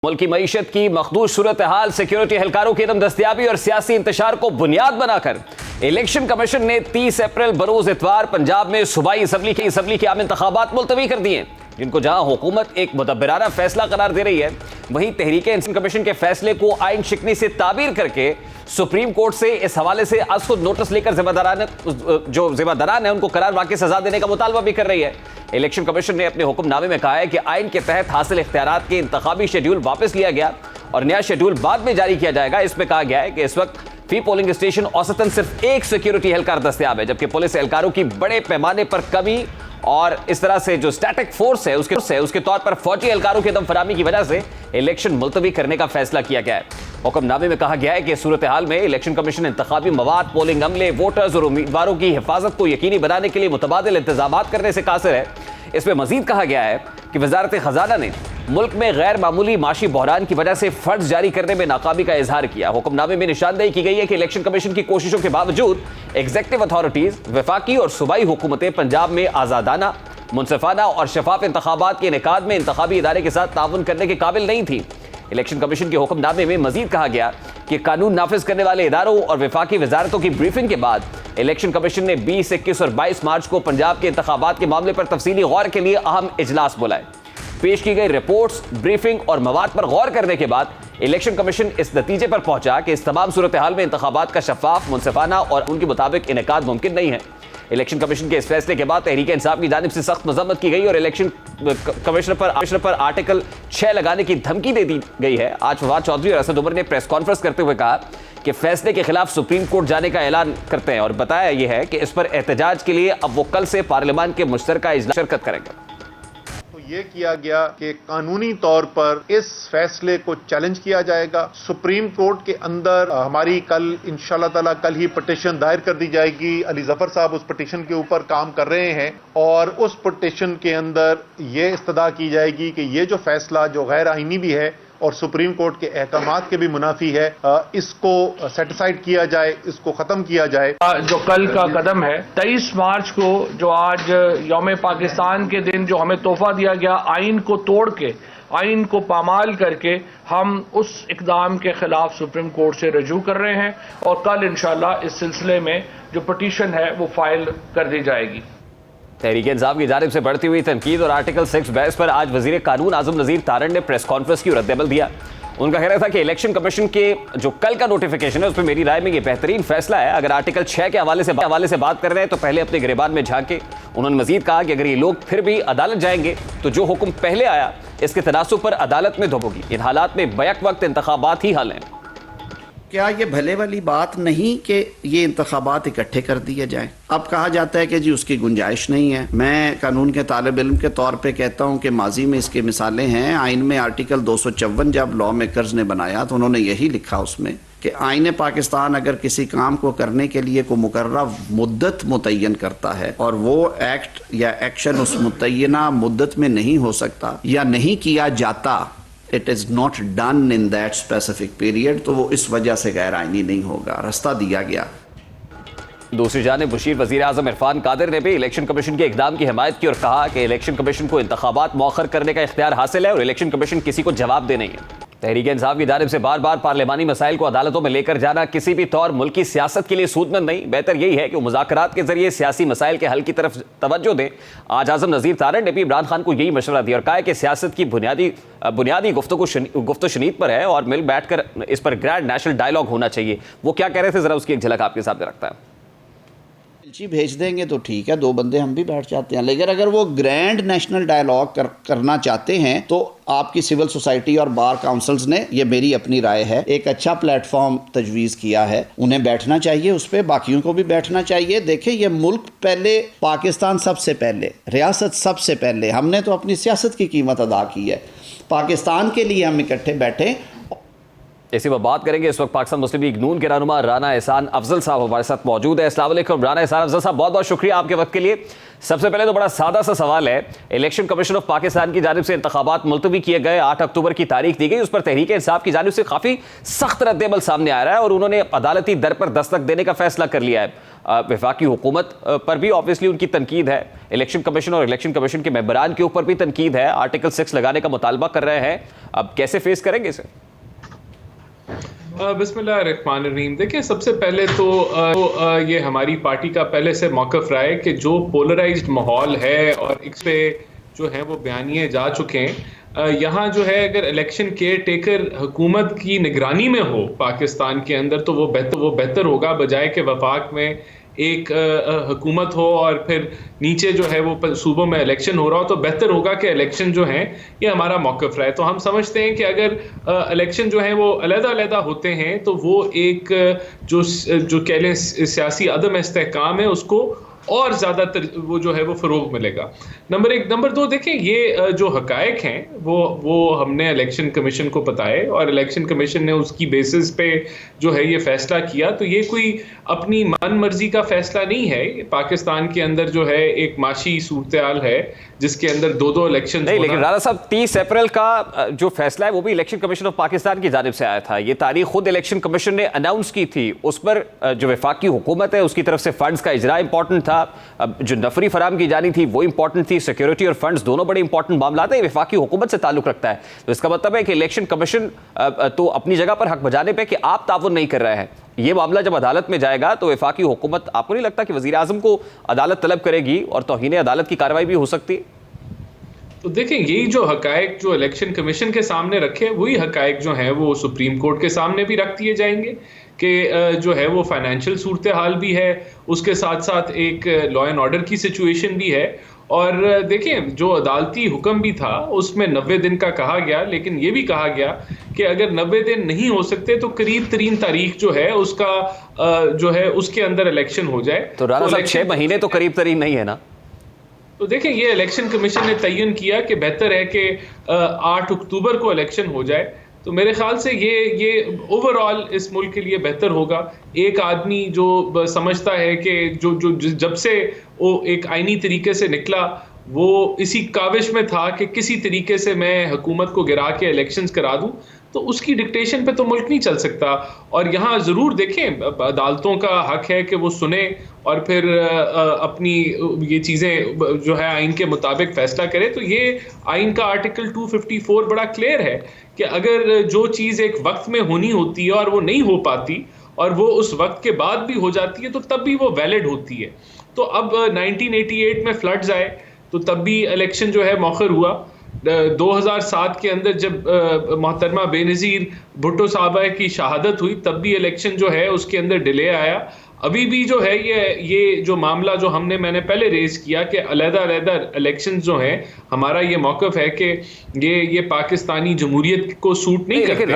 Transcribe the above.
मुल्क की मईशत की मखदूज सूरत हाल, सिक्योरिटी एहलकारों की अदम दस्तियाबी और सियासी इंतशार को बुनियाद बनाकर इलेक्शन कमीशन ने 30 अप्रैल बरोज इतवार पंजाब में सूबाई असम्बली के आम इंतखाबात मुलतवी कर दिए, जिनको जहां हुकूमत एक मुदब्बिराना फैसला करार दे रही है, वहीं तहरीक इंसान कमीशन के फैसले को आइन शिकनी से ताबीर करके सुप्रीम कोर्ट से इस हवाले से आज खुद नोटिस लेकर जिम्मेदारान है उनको करार वाकई सजा देने का मुतालबा भी कर रही है। इलेक्शन कमीशन ने अपने हुक्मनामे में कहा है कि आइन के तहत हासिल इख्तियारात के इंतखाबी शेड्यूल वापस लिया गया और नया शेड्यूल बाद में जारी किया जाएगा। इसमें कहा गया है कि इस वक्त फी पोलिंग स्टेशन औसतन सिर्फ एक सिक्योरिटी एहलकार दस्तयाब है, जबकि पुलिस एहलकारों की बड़े पैमाने पर कमी और इस तरह से जो स्टैटिक फोर्स है उसके तौर पर फौजी एहलकारों की दम फरामी की वजह से इलेक्शन मुलतवी करने का फैसला किया गया है। हुक्मनामे में कहा गया है कि सूरत हाल में इलेक्शन कमीशन इंतखाबी मवाद, पोलिंग अमले, वोटर्स और उम्मीदवारों की हिफाजत को यकीनी बनाने के लिए मुतबादिल इंतजाम करने से कासिर है। इसमें मजीद कहा गया है कि वजारत खजाना ने मुल्क में गैर मामूली माशी बहरान की वजह से फर्ज जारी करने में नाकामी का इजहार किया। हुक्मनामे में निशानदेही की गई है कि इलेक्शन कमीशन की कोशिशों के बावजूद एग्जेक्टिव अथॉरिटीज, वफाकी और सूबाई हुकूमतें पंजाब में आज़ादाना, मुनसिफाना और शफाफ इंतखाबात के इनेकाद में इंतखाबी इदारे के साथ ताउन करने के काबिल नहीं थी। इलेक्शन कमीशन के हुक्मनामे में मजीद कहा गया कि कानून नाफिज करने वाले इदारों और वफाकी वजारतों की ब्रीफिंग के बाद इलेक्शन कमीशन ने 20, 21 और 22 मार्च को पंजाब के इंतखाबात के मामले पर तफसीली गौर के लिए अहम इजलास बुलाए। पेश की गई रिपोर्ट्स, ब्रीफिंग और मवाद पर गौर करने के बाद इलेक्शन कमीशन इस नतीजे पर पहुंचा कि इस तमाम सूरत हाल में इंतखाबात का शफाफ, मुनसिफाना और उनके मुताबिक इनेकाद मुमकिन नहीं है। इलेक्शन कमीशन के इस फैसले के बाद तहरीक इंसाफ की जानिब से सख्त मजम्मत की गई और इलेक्शन कमिश्नर पर आर्टिकल 6 लगाने की धमकी दे दी गई है। आज फवाद चौधरी और असद उमर ने प्रेस कॉन्फ्रेंस करते हुए कहा कि फैसले के खिलाफ सुप्रीम कोर्ट जाने का ऐलान करते हैं और बताया यह है कि इस पर एहतजाज के लिए अब वो कल से पार्लियामान के मुश्तरका इजलास में शिरकत करेंगे। ये किया गया कि कानूनी तौर पर इस फैसले को चैलेंज किया जाएगा। सुप्रीम कोर्ट के अंदर हमारी कल इंशाल्लाह ताला कल ही पिटीशन दायर कर दी जाएगी। अली जफर साहब उस पिटीशन के ऊपर काम कर रहे हैं और उस पिटीशन के अंदर ये इस्तदा की जाएगी कि ये जो फैसला जो गैर आईनी भी है और सुप्रीम कोर्ट के अहकामात के भी मुनाफी है, इसको सेटिसाइड किया जाए, इसको खत्म किया जाए। जो कल का कदम है 23 मार्च को, जो आज यौम पाकिस्तान के दिन जो हमें तोहफा दिया गया, आइन को तोड़ के, आइन को पामाल करके हम उस इकदाम के खिलाफ सुप्रीम कोर्ट से रजू कर रहे हैं और कल इंशाल्लाह इस सिलसिले में जो पिटीशन है वो फाइल कर दी जाएगी। तहरीक इंसाफ की जानिब से बढ़ती हुई तनकीद और आर्टिकल 6 बहस पर आज वजीर कानून आजम नज़ीर तारण ने प्रेस कॉन्फ्रेंस की रद्द-ए-अमल दिया। उनका कहना था कि इलेक्शन कमीशन के जो कल का नोटिफिकेशन है उस पर मेरी राय में ये बेहतरीन फैसला है। अगर आर्टिकल 6 के हवाले से बात कर रहे हैं तो पहले अपने गिरेबान में झांके। उन्होंने मजीद कहा कि अगर ये लोग फिर भी अदालत जाएंगे तो जो हुक्म पहले आया इसके तनासुब पर अदालत में धोबोगी। इन हालात में बैक वक्त इंतखाबात ही हल हैं। क्या ये भले वाली बात नहीं कि ये इंतखाबात इकट्ठे कर दिए जाएं? अब कहा जाता है कि जी उसकी गुंजाइश नहीं है। मैं कानून के तालिब इल्म के तौर पे कहता हूँ कि माजी में इसकी मिसालें हैं। आइन में आर्टिकल 254 जब लॉ मेकर्स ने बनाया तो उन्होंने यही लिखा उसमें कि आइन पाकिस्तान अगर किसी काम को करने के लिए कोई मुकर्रर मुद्दत मुतय्यन करता है और वो एक्ट या एक्शन उस मुतय्यना मुद्दत में नहीं हो सकता या नहीं किया जाता, it is not done in that specific period, तो वो इस वजह से गैर आईनी नहीं होगा। रास्ता दिया गया। दूसरी जानिब मुशीर वजीर आजम इरफान कादिर ने भी इलेक्शन कमीशन के इकदाम की हिमायत की और कहा कि इलेक्शन कमीशन को इंतखाबात मौखर करने का इख्तियार हासिल है और इलेक्शन कमीशन किसी को जवाब दे नहीं है। तहरीक इंसाफ की जानिब से बार बार पार्लियामानी मसाइल को अदालतों में लेकर जाना किसी भी तौर मुल्की सियासत के लिए सूदमंद नहीं। बेहतर यही है कि वो मुज़ाकरात के जरिए सियासी मसाइल के हल की तरफ तवज्जो दें। आज आजम नज़ीर तारण ने भी इमरान खान को यही मशवरा दिया और कहा कि सियासत की बुनियादी गुफ्तगू शनीद पर है और मिल बैठ कर इस पर ग्रैंड नेशनल डायलॉग होना चाहिए। वो क्या कह रहे थे, जरा उसकी एक झलक आपके सामने रखता है। भेज देंगे तो ठीक है, 2 बंदे हम भी बैठ जाते हैं, लेकिन अगर वो ग्रैंड नेशनल डायलॉग करना चाहते हैं तो आपकी सिविल सोसाइटी और बार काउंसिल्स ने, ये मेरी अपनी राय है, एक अच्छा प्लेटफॉर्म तजवीज़ किया है। उन्हें बैठना चाहिए उस पर, बाकियों को भी बैठना चाहिए। देखें, ये मुल्क पहले, पाकिस्तान सबसे पहले, रियासत सबसे पहले, हमने तो अपनी सियासत की कीमत अदा की है। पाकिस्तान के लिए हम इकट्ठे बैठे। इसी पर बात करेंगे। इस वक्त पाकिस्तान मुस्लिम लीग नून के रहनुमा राना एहसान अफजल साहब हमारे साथ मौजूद है। अस्सलाम वालेकुम राना एहसान अफजल साहब, बहुत बहुत शुक्रिया आपके वक्त के लिए। सबसे पहले तो बड़ा सादा सा सवाल है, इलेक्शन कमीशन ऑफ पाकिस्तान की जानिब से इंतखाबात मुलतवी किए गए, 8 अक्टूबर की तारीख दी गई, उस पर तहरीक इंसाफ की जानिब से काफ़ी सख्त रद्देमल सामने आ रहा है और उन्होंने अदालती दर पर दस्तक देने का फैसला कर लिया है। वफाकी हुकूमत पर भी ऑब्वियसली उनकी तनकीद है, इलेक्शन कमीशन और इलेक्शन कमीशन के मेंबरान के ऊपर भी तनकीद है, आर्टिकल 6 लगाने का मुतालबा कर रहे हैं। अब कैसे फेस करेंगे इसे? बिस्मिल्लाहिर्रहमानिर्रहीम। देखिए, सबसे पहले तो ये हमारी पार्टी का पहले से मौक़िफ़ रहा है कि जो पोलराइज्ड माहौल है और इस पे जो है वो बयानिए जा चुके हैं। यहाँ जो है अगर इलेक्शन केयर टेकर हुकूमत की निगरानी में हो पाकिस्तान के अंदर तो वो बेहतर होगा, बजाय के वफाक में एक हुकूमत हो और फिर नीचे जो है वो सूबों में इलेक्शन हो रहा हो, तो बेहतर होगा कि इलेक्शन जो हैं ये हमारा मौक़िफ़ रहा है। तो हम समझते हैं कि अगर इलेक्शन जो है वो अलग-अलग होते हैं तो वो एक जो कह लें सियासी अदम इस्तेहकाम है उसको और ज़्यादा वो जो है वो फ़रोग़ मिलेगा। नंबर 1। नंबर 2, देखें ये जो हक़ाइक़ हैं वो हमने इलेक्शन कमीशन को बताए और इलेक्शन कमीशन ने उसकी बेसिस पे जो है ये फ़ैसला किया। तो ये कोई अपनी मन मर्जी का फ़ैसला नहीं है। पाकिस्तान के अंदर जो है एक माशी सूरत-ए-हाल है जिसके अंदर 2 इलेक्शन नहीं, लेकिन राना साहब 30 अप्रैल का जो फैसला है वो भी इलेक्शन कमीशन ऑफ पाकिस्तान की जानिब से आया था। ये तारीख खुद इलेक्शन कमीशन ने अनाउंस की थी। उस पर जो वफाकी हुकूमत है उसकी तरफ से फंड्स का इजरा इंपॉर्टेंट था, जो नफरी फराम की जानी थी वो इंपॉर्टेंट थी, सिक्योरिटी और फंड्स दोनों बड़े इंपॉर्टेंट मामला है, वफाकी हुकूमत से ताल्लुक रखता है। तो इसका मतलब है कि इलेक्शन कमीशन तो अपनी जगह पर हक बजाने पे कि आप ताउन नहीं कर रहे हैं, ये मामला जब अदालत में जाएगा तो वफाकी हुकूमत, आपको नहीं लगता कि वज़ीर आज़म को अदालत तलब करेगी और तौहीन अदालत की कार्रवाई भी हो सकती है? तो देखें, यही जो हक़ाइक़ जो इलेक्शन कमीशन के सामने रखे वही हक़ाइक़ जो हैं वो सुप्रीम कोर्ट के सामने भी रख दिए जाएंगे कि जो है वो फाइनेंशियल सूरत हाल भी है, उसके साथ साथ एक लॉ एंड ऑर्डर की सिचुएशन भी है। और देखें, जो अदालती हुक्म भी था उसमें 90 दिन का कहा गया, लेकिन ये भी कहा गया कि अगर 90 दिन नहीं हो सकते तो करीब तरीन तारीख जो है उसका जो है उसके अंदर इलेक्शन हो जाए। तो राना साहब 6 महीने तो करीब तरीन नहीं है ना? तो देखें, ये इलेक्शन कमीशन ने तयन किया कि बेहतर है कि 8 अक्टूबर को इलेक्शन हो जाए। तो मेरे ख्याल से ये ओवरऑल इस मुल्क के लिए बेहतर होगा। एक आदमी जो समझता है कि जो जब से वो एक आईनी तरीके से निकला वो इसी काविश में था कि किसी तरीके से मैं हुकूमत को गिरा के इलेक्शंस करा दूं, तो उसकी डिक्टेशन पे तो मुल्क नहीं चल सकता। और यहाँ ज़रूर देखें, अदालतों का हक है कि वो सुने और फिर अपनी ये चीज़ें जो है आइन के मुताबिक फ़ैसला करे। तो ये आइन का आर्टिकल 254 बड़ा क्लियर है कि अगर जो चीज़ एक वक्त में होनी होती है और वो नहीं हो पाती और वो उस वक्त के बाद भी हो जाती है तो तब भी वो वैलिड होती है। तो अब 1988 में फ्लड्स आए तो तब भी इलेक्शन जो है मौखर हुआ। 2007 के अंदर जब मोहतरमा बेनज़ीर भुट्टो साहबा की शहादत हुई तब भी इलेक्शन जो है उसके अंदर डिले आया। अभी भी जो है ये जो मामला जो मैंने पहले रेज किया कि अलग-अलग इलेक्शन जो हैं, हमारा ये मौक़िफ़ है कि ये पाकिस्तानी जमहूरियत को सूट नहीं करते।